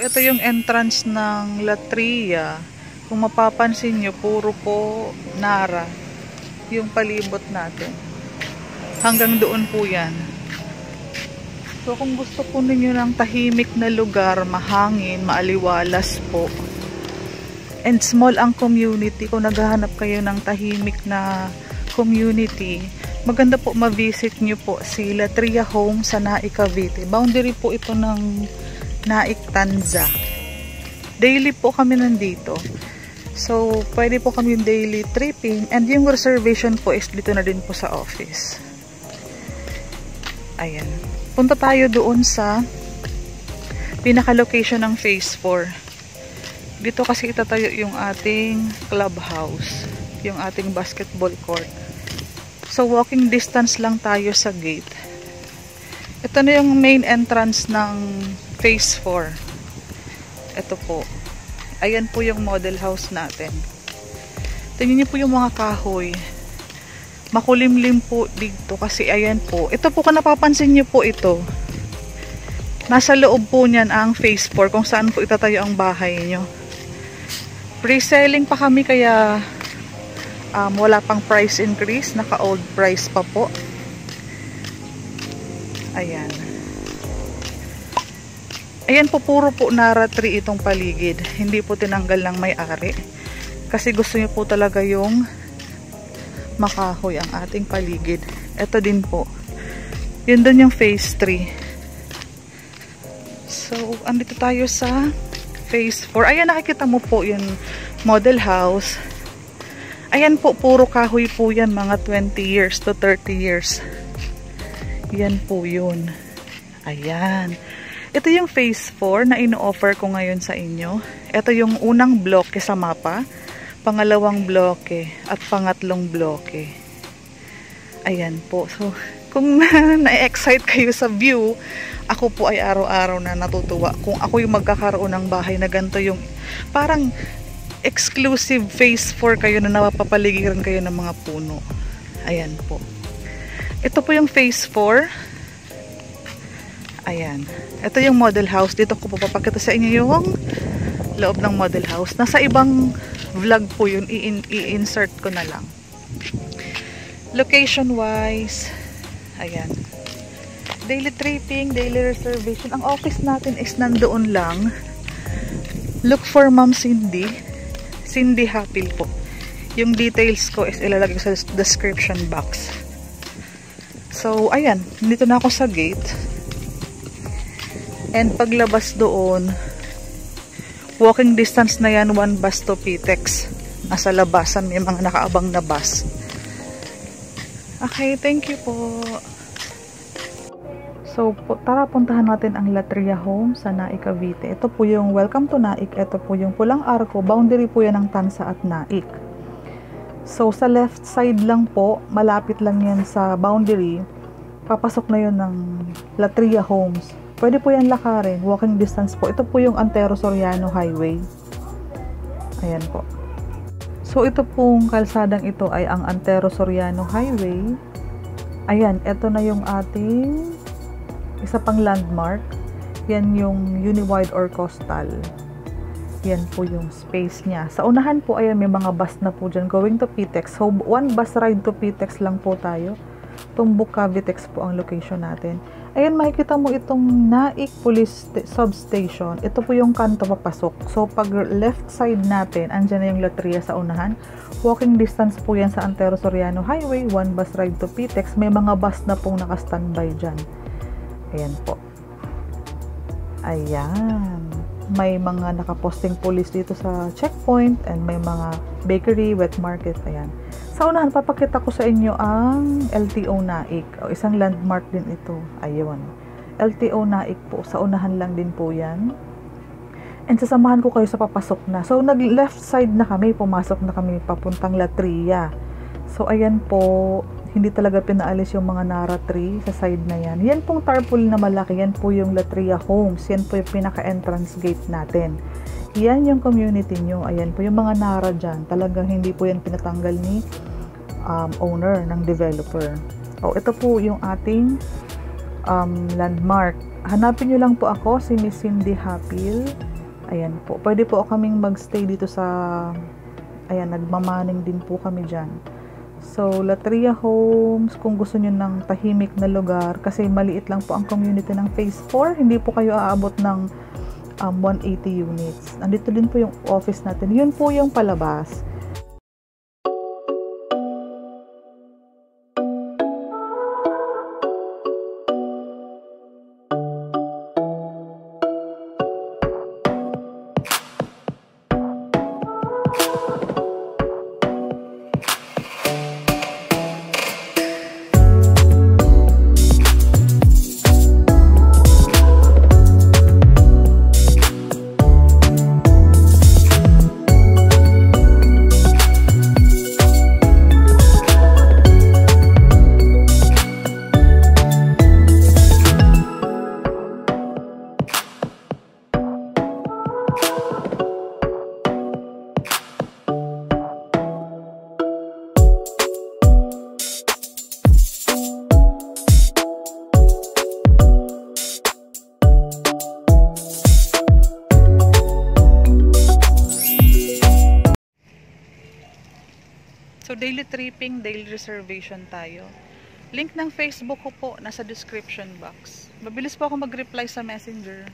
Ito yung entrance ng Latria. Kung mapapansin nyo, puro po Nara yung palibot natin. Hanggang doon po yan. So kung gusto po ninyo ng tahimik na lugar, mahangin, maaliwalas po, and small ang community, kung naghahanap kayo ng tahimik na community, maganda po ma-visit nyo po si Latria Home sa Naik, Cavite. Boundary po ito ng Naik, Tanza. Daily po kami nandito. So, pwede po kami yung daily tripping. And yung reservation po is dito na din po sa office. Ayan. Punta tayo doon sa pinaka-location ng Phase 4. Dito kasi itatayo yung ating clubhouse. Yung ating basketball court. So, walking distance lang tayo sa gate. Ito na yung main entrance ng Phase 4. Ito po. Ayan po yung model house natin. Tingnan niyo po yung mga kahoy. Makulimlim po dito kasi ayan po. Ito po kung napapansin niyo po ito. Nasa loob po niyan ang Phase 4 kung saan po itatayo ang bahay niyo. Pre-selling pa kami kaya wala pang price increase. Naka-old price pa po. Ayan. Ayan po, puro po Nara tree itong paligid. Hindi po tinanggal ng may-ari. Kasi gusto niyo po talaga yung makahoy ang ating paligid. Ito din po. Yun doon yung Phase 3. So, andito tayo sa Phase 4. Ayan, nakikita mo po yung model house. Ayan po, puro kahoy po yan. Mga 20 years to 30 years. Yan po yun. Ayan. Ito yung Phase 4 na ino-offer ko ngayon sa inyo. Ito yung unang bloke sa mapa, pangalawang bloke, at pangatlong bloke. Ayan po. So, kung na-excite kayo sa view, ako po ay araw-araw na natutuwa. Kung ako yung magkakaroon ng bahay na ganito yung parang exclusive Phase 4 kayo na napapaligiran kayo ng mga puno. Ayan po. Ito po yung Phase 4. Ayan. Ito yung model house. Dito ko po papakita sa inyo yung loob ng model house. Nasa ibang vlog po yun. I-insert ko na lang. Location wise, ayan. Daily tripping, daily reservation. Ang office natin is nandoon lang. Look for Ma'am Cindy. Cindy Hapil po. Yung details ko is ilalagay sa description box. So, ayan. Dito na ako sa gate. And paglabas doon, walking distance na yan, 1 bus to Pitex. Nasa labasan, may mga nakaabang na bus. Okay, thank you po. So, tara puntahan natin ang Latria Home sa Naik, Cavite. Ito po yung Welcome to Naik. Ito po yung Pulang Arco. Boundary po yan ng Tansa at Naik. So, sa left side lang po, malapit lang yan sa boundary. Papasok na yun ng Latria Homes. Pwede po yan lakarin, walking distance po. Ito po yung Antero Soriano Highway. Ayan po. So, ito pong kalsadang ito ay ang Antero Soriano Highway. Ayan, ito na yung ating isa pang landmark. Yan yung Uniwide or Coastal. Yan po yung space niya. Sa unahan po, ayan, may mga bus na po dyan going to Pitex. So, 1 bus ride to Pitex lang po tayo. Tumbok Cavitex po ang location natin. Ayan, makikita mo itong Naik Police Substation. Ito po yung kanto papasok. So, pag left side natin, andyan na yung Latria sa unahan. Walking distance po yan sa Antero Soriano Highway. 1 bus ride to Pitex. May mga bus na pong naka-standby dyan. Ayan po. Ayan. May mga nakaposting police dito sa checkpoint and may mga bakery, wet market. Ayan. Sa unahan, papakita ko sa inyo ang LTO Naik. O, isang landmark din ito. Ayun. LTO Naik po. Sa unahan lang din po yan. And sasamahan ko kayo sa papasok na. So, nag-left side na kami. Pumasok na kami papuntang Latria. So, ayan po. Hindi talaga pinaalis yung mga Nara tree sa side na yan. Yan pong tarpaulin na malaki. Yan po yung Latria Homes. Yan po yung pinaka-entrance gate natin. Yan yung community nyo. Ayan po yung mga Nara dyan. Talagang hindi po yan pinatanggal ni owner ng developer. O, ito po yung ating landmark. Hanapin nyo lang po ako, si Miss Cindy Hapil. Ayan po. Pwede po kaming magstay dito sa, ayan, nagmamaning din po kami dyan. So, Latria Homes, kung gusto nyo ng tahimik na lugar, kasi maliit lang po ang community ng Phase 4, hindi po kayo aabot ng 180 units. Nandito din po yung office natin. Yun po yung palabas. So, daily tripping, daily reservation tayo. Link ng Facebook ko po, nasa description box. Mabilis po ako mag-reply sa Messenger.